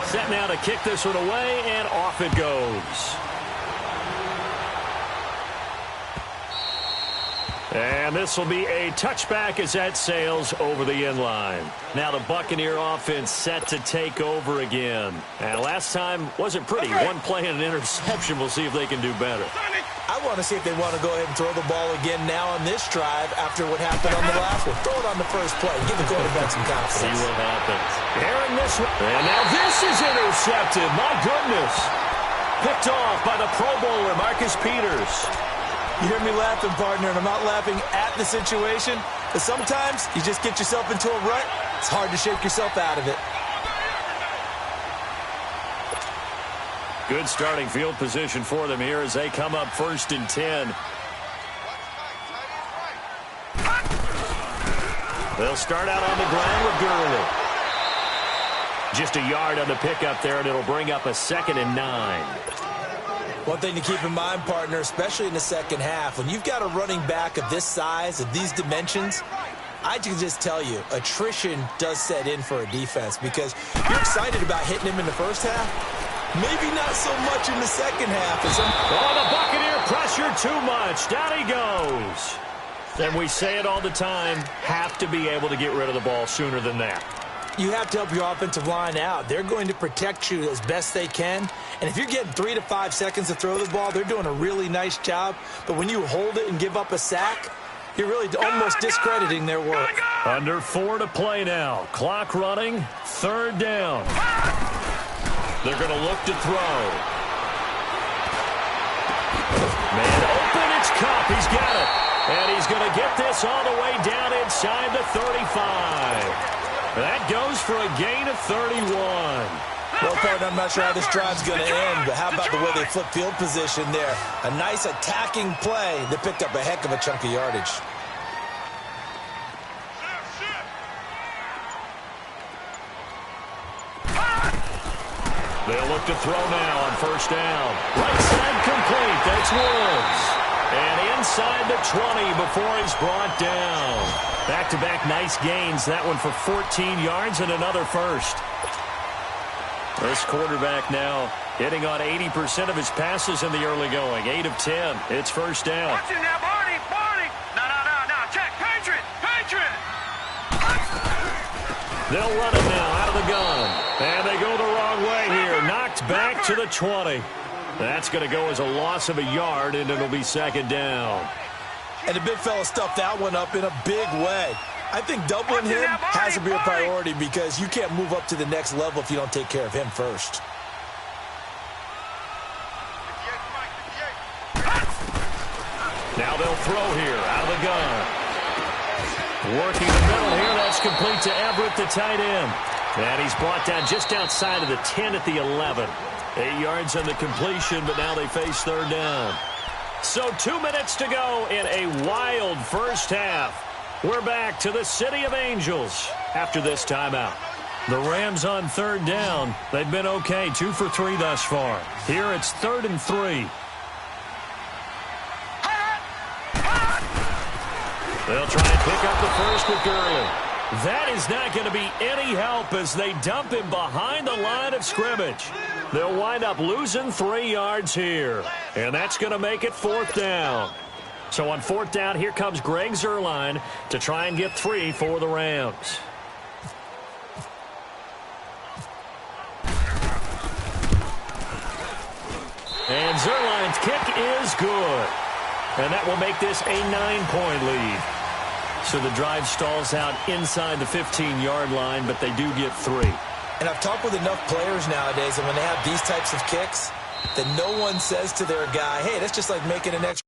Set now to kick this one away, and off it goes. And this will be a touchback as that sails over the end line. Now the Buccaneer offense set to take over again. And last time wasn't pretty. One play and an interception. We'll see if they can do better. I want to see if they want to go ahead and throw the ball again now on this drive after what happened on the last one. Throw it on the first play. Give the quarterback some confidence. See what happens. Airing this one. And now this is intercepted. My goodness. Picked off by the Pro Bowler, Marcus Peters. You hear me laughing, partner, and I'm not laughing at the situation, but sometimes you just get yourself into a rut. It's hard to shake yourself out of it. Good starting field position for them here as they come up 1st and 10. They'll start out on the ground with Gurley. Just a yard on the pickup there, and it'll bring up a 2nd and 9. One thing to keep in mind, partner, especially in the second half, when you've got a running back of this size, of these dimensions, I can just tell you, attrition does set in for a defense because you're excited about hitting him in the first half. Maybe not so much in the second half. Oh, the Buccaneer pressure too much. Down he goes. And we say it all the time, have to be able to get rid of the ball sooner than that. You have to help your offensive line out. They're going to protect you as best they can. And if you're getting 3 to 5 seconds to throw the ball, they're doing a really nice job. But when you hold it and give up a sack, you're really almost discrediting their work. Under 4 to play now. Clock running. 3rd down. They're going to look to throw. Man open. It's Cup. He's got it. And he's going to get this all the way down inside the 35. That goes for a gain of 31. Well, partner, I'm not sure how this drive's going to end, but how about the way they flip field position there? A nice attacking play that picked up a heck of a chunk of yardage. They'll look to throw now on 1st down. Right side complete. That's Woods. And inside the 20 before he's brought down. Back-to-back nice gains. That one for 14 yards and another first. This quarterback now hitting on 80% of his passes in the early going. 8 of 10. It's 1st down. Watch it now, Barney. No. Check. Patriot. They'll run it now out of the gun. And they go the wrong way here. Knocked back to the 20. That's going to go as a loss of a yard, and it'll be 2nd down. And the big fella stuffed that one up in a big way. I think doubling him has to be a priority because you can't move up to the next level if you don't take care of him first. Now they'll throw here out of the gun. Working the middle here. That's complete to Everett, the tight end. And he's brought down just outside of the 10 at the 11. 8 yards on the completion, but now they face 3rd down. So 2 minutes to go in a wild first half. We're back to the City of Angels after this timeout. The Rams on 3rd down. They've been okay, 2 for 3 thus far. Here it's 3rd and 3. They'll try and pick up the first with Gurley. That is not going to be any help as they dump him behind the line of scrimmage. They'll wind up losing 3 yards here. And that's going to make it 4th down. So on 4th down, here comes Greg Zuerlein to try and get 3 for the Rams. And Zuerlein's kick is good. And that will make this a 9-point lead. So the drive stalls out inside the 15-yard line, but they do get 3. And I've talked with enough players nowadays, and when they have these types of kicks, that no one says to their guy, hey, that's just like making an extra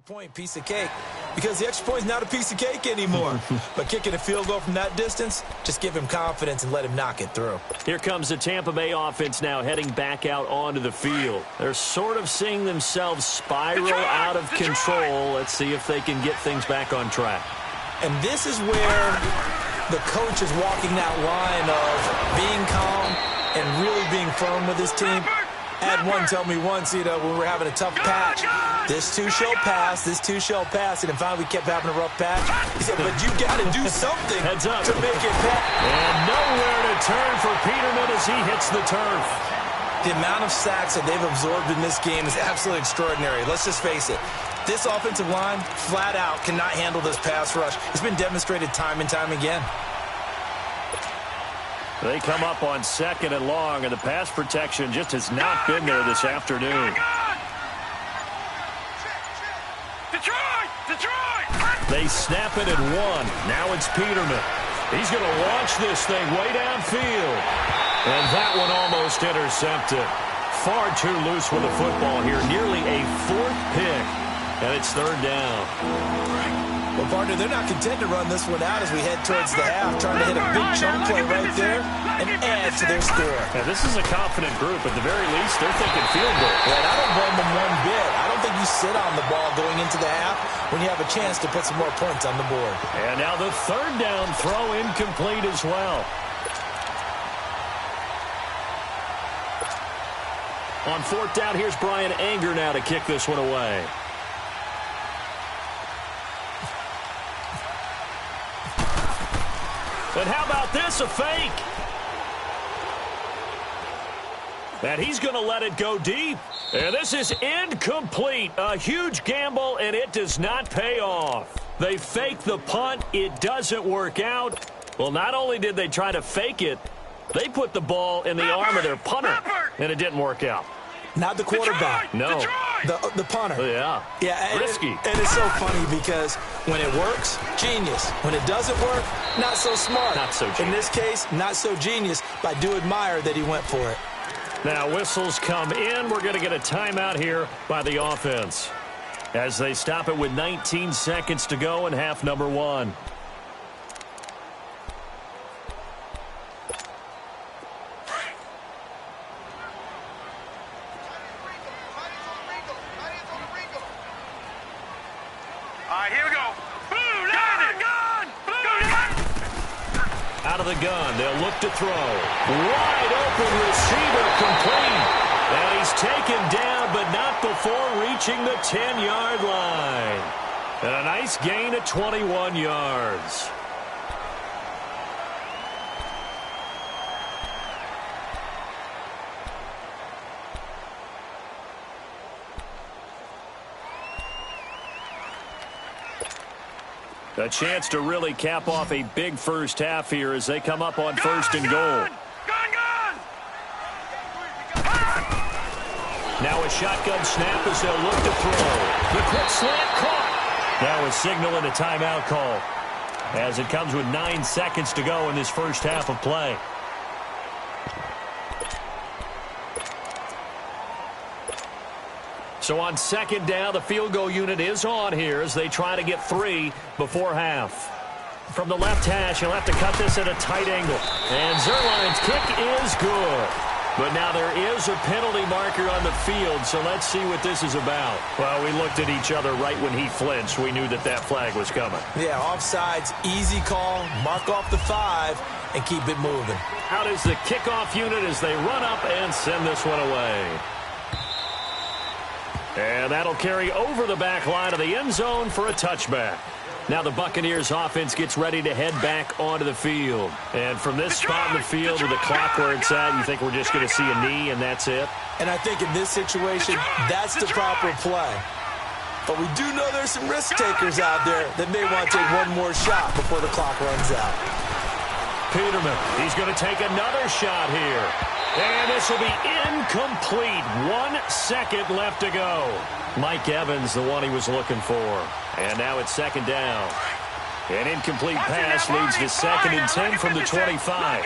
point, piece of cake, because the extra point is not a piece of cake anymore. But kicking a field goal from that distance, just give him confidence and let him knock it through. Here comes the Tampa Bay offense now heading back out onto the field. They're sort of seeing themselves spiral out of control. Let's see if they can get things back on track. And this is where the coach is walking that line of being calm and really being firm with his team. Had one tell me once, when we were having a tough patch, this too shall pass, this too shall pass, and finally we kept having a rough patch. He said, but you got to do something Heads up to make it pass. And nowhere to turn for Peterman as he hits the turf. The amount of sacks that they've absorbed in this game is absolutely extraordinary. Let's just face it. This offensive line, flat out, cannot handle this pass rush. It's been demonstrated time and time again. They come up on 2nd and long, and the pass protection just has not been there this afternoon. They snap it at 1. Now it's Peterman. He's going to launch this thing way downfield. And that one almost intercepted. Far too loose with the football here. Nearly a 4th pick. And it's 3rd down. Well, partner, they're not content to run this one out as we head towards the half, trying to hit a big chunk play right there and add to their score. Now, this is a confident group. At the very least, they're thinking field goal. And I don't blame them one bit. I don't think you sit on the ball going into the half when you have a chance to put some more points on the board. And now the 3rd down throw incomplete as well. On 4th down, here's Brian Anger now to kick this one away. But how about this, a fake? And he's going to let it go deep. And this is incomplete. A huge gamble, and it does not pay off. They fake the punt. It doesn't work out. Well, not only did they try to fake it, they put the ball in the arm of their punter, and it didn't work out. Not the quarterback. No. The punter. Yeah. Yeah. Risky. And it's so funny because when it works, genius. When it doesn't work, not so smart. Not so genius. In this case, not so genius, but I do admire that he went for it. Now whistles come in. We're going to get a timeout here by the offense as they stop it with 19 seconds to go in half number 1. Here we go. Boom, Out of the gun, they'll look to throw. Wide open receiver complete. And he's taken down, but not before reaching the 10-yard line. And a nice gain of 21 yards. A chance to really cap off a big first half here as they come up on 1st and goal. Now a shotgun snap as they'll look to throw. The quick slant caught. Now a signal and a timeout call as it comes with 9 seconds to go in this first half of play. So on 2nd down, the field goal unit is on here as they try to get 3 before half. From the left hash, he'll have to cut this at a tight angle. And Zerline's kick is good. But now there is a penalty marker on the field, so let's see what this is about. Well, we looked at each other right when he flinched. We knew that that flag was coming. Yeah, offsides, easy call, mark off the 5, and keep it moving. How does the kickoff unit as they run up and send this one away? And that'll carry over the back line of the end zone for a touchback. Now the Buccaneers offense gets ready to head back onto the field. And from this spot in the field with the clock where it's at, you think we're just going to see a knee and that's it? And I think in this situation, that's the proper play. But we do know there's some risk takers out there that may want to take one more shot before the clock runs out. Peterman, he's going to take another shot here. And this will be incomplete. 1 second left to go. Mike Evans, the one he was looking for. And now it's 2nd down. An incomplete pass leads to 2nd and 10 from the 25.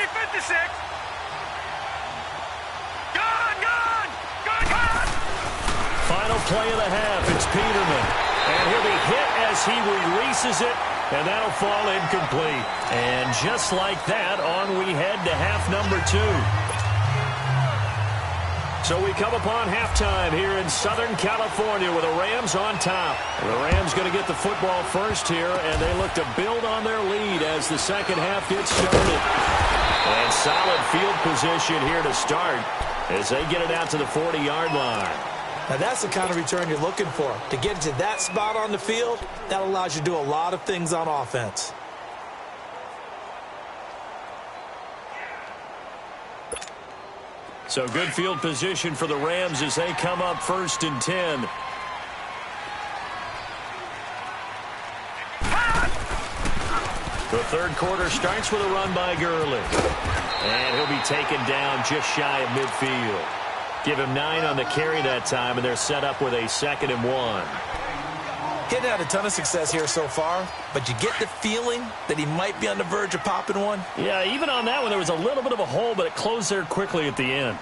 Final play of the half. It's Peterman. And he'll be hit as he releases it. And that'll fall incomplete. And just like that, on we head to half number 2. So we come upon halftime here in Southern California with the Rams on top. And the Rams going to get the football first here, and they look to build on their lead as the second half gets started. And solid field position here to start. as they get it out to the 40-yard line. Now, that's the kind of return you're looking for. To get to that spot on the field, that allows you to do a lot of things on offense. So good field position for the Rams as they come up 1st and 10. The third quarter starts with a run by Gurley. And he'll be taken down just shy of midfield. Give him 9 on the carry that time, and they're set up with a 2nd and 1. Getting had a ton of success here so far, but you get the feeling that he might be on the verge of popping one. Yeah, even on that one, there was a little bit of a hole, but it closed there quickly at the end.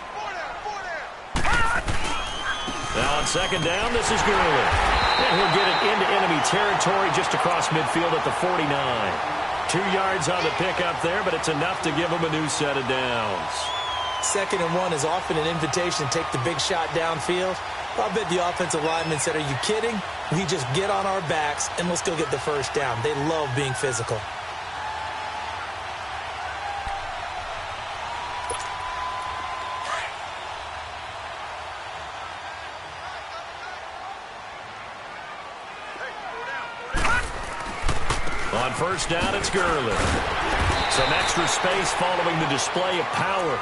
Now on 2nd down, this is Gurley. And he'll get it into enemy territory just across midfield at the 49. 2 yards on the pickup there, but it's enough to give him a new set of downs. 2nd and 1 is often an invitation to take the big shot downfield. I bet the offensive lineman said, are you kidding? We just get on our backs and let's go get the first down. They love being physical. On 1st down, it's Gurley. Some extra space following the display of power.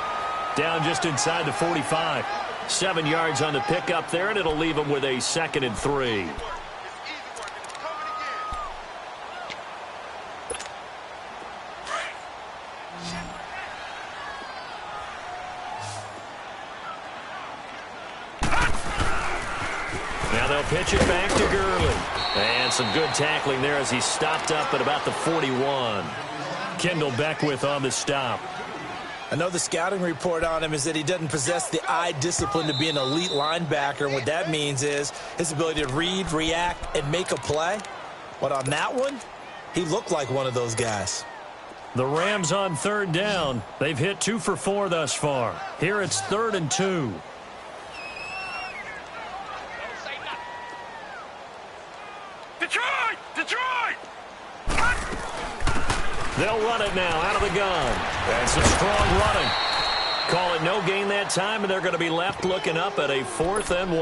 Down just inside the 45. 7 yards on the pickup there, and it'll leave him with a 2nd and 3. Now they'll pitch it back to Gurley. And some good tackling there as he stopped up at about the 41. Kendall Beckwith on the stop. I know the scouting report on him is that he doesn't possess the eye discipline to be an elite linebacker. And what that means is his ability to read, react, and make a play. But on that one, he looked like one of those guys. The Rams on 3rd down. They've hit 2 for 4 thus far. Here it's 3rd and 2. Detroit! They'll run it now out of the gun. That's a strong running. Call it no gain that time, and they're going to be left looking up at a 4th and 1.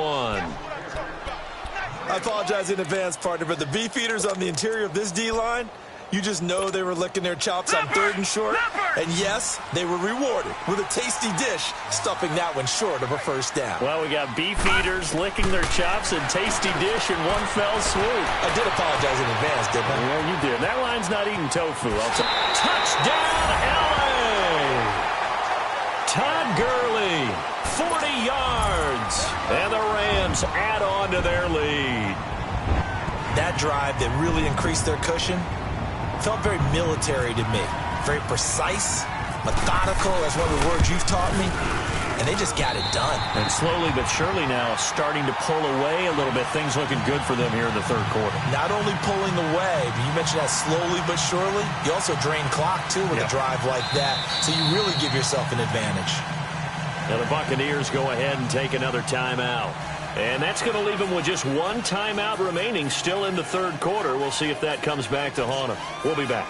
I apologize in advance, partner, but the beef eaters on the interior of this D-line, you just know they were licking their chops on 3rd and short. And yes, they were rewarded with a tasty dish, stuffing that one short of a 1st down. Well, we got beef eaters licking their chops and tasty dish in one fell swoop. I did apologize in advance, didn't I? Yeah, you did. That line's not eating tofu. Touchdown, L.A. Todd Gurley, 40 yards. And the Rams add on to their lead. That drive that really increased their cushion felt very military to me. Very precise, methodical. That's one of the words you've taught me. And they just got it done. And slowly but surely now starting to pull away a little bit. Things looking good for them here in the 3rd quarter. Not only pulling away, but you mentioned that slowly but surely. You also drain clock, too, with a drive like that. So you really give yourself an advantage. Now the Buccaneers go ahead and take another timeout. And that's going to leave them with just 1 timeout remaining still in the 3rd quarter. We'll see if that comes back to haunt them. We'll be back.